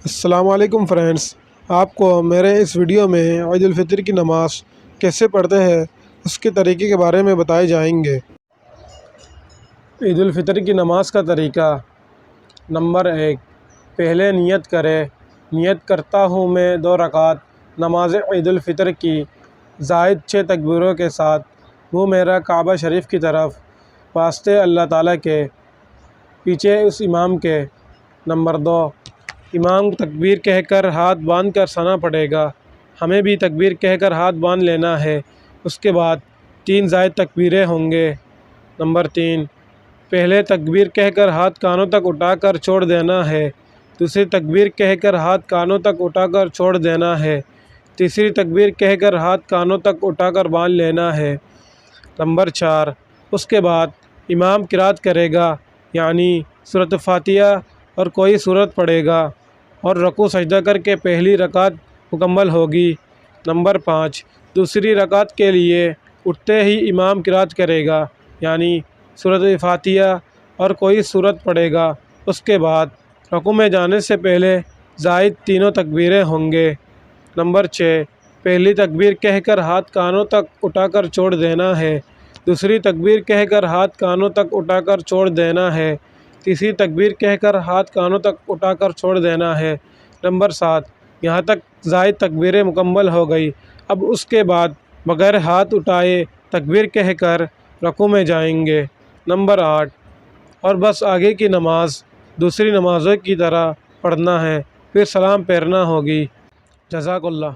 السلام علیکم فرینڈس، آپ کو میرے اس ویڈیو میں عید الفطر کی نماز کیسے پڑھتے ہیں اس کے طریقے کے بارے میں بتائے جائیں گے۔ عید الفطر کی نماز کا طریقہ: نمبر 1، پہلے نیت کرے۔ نیت کرتا ہوں میں 2 رکعت نماز عید الفطر کی زائد 6 تکبیروں کے ساتھ منہ میرا کعبہ شریف کی طرف، واسطے اللہ تعالیٰ کے، پیچھے اس امام کے۔ نمبر 2، امام تکبیر کہہ کر ہاتھ باندھ کر ثنا پڑے گا، ہمیں بھی تکبیر کہہ کر ہاتھ باندھ لینا ہے، اس کے بعد 3 زائد تکبیریں ہوں گے۔ نمبر 3، پہلے تکبیر کہہ کر ہاتھ کانوں تک اٹھا کر چھوڑ دینا ہے، دوسری تکبیر کہہ کر ہاتھ کانوں تک اٹھا کر چھوڑ دینا ہے، تیسری تکبیر کہہ کر ہاتھ کانوں تک اٹھا کر باندھ لینا ہے۔ نمبر 4، اس کے بعد امام قرات کرے گا، یعنی سورۃ فاتحہ اور کوئی سورت پڑھے گا، اور رکوع سجدہ کر کے پہلی رکعت مکمل ہوگی۔ نمبر 5، دوسری رکعت کے لیے اٹھتے ہی امام قرات کرے گا، یعنی سورۃ فاتحہ اور کوئی سورت پڑھے گا، اس کے بعد رکوع میں جانے سے پہلے زائد 3 تکبیریں ہوں گے۔ نمبر 6، پہلی تکبیر کہہ کر ہاتھ کانوں تک اٹھا کر چھوڑ دینا ہے، دوسری تکبیر کہہ کر ہاتھ کانوں تک اٹھا کر چھوڑ دینا ہے، تیسری تکبیر کہہ کر ہاتھ کانوں تک اٹھا کر چھوڑ دینا ہے۔ نمبر 7، یہاں تک زائد تکبیریں مکمل ہو گئی، اب اس کے بعد بغیر ہاتھ اٹھائے تکبیر کہہ کر رکوع میں جائیں گے۔ نمبر 8، اور بس آگے کی نماز دوسری نمازوں کی طرح پڑھنا ہے، پھر سلام پھیرنا ہوگی۔ جزاک اللہ۔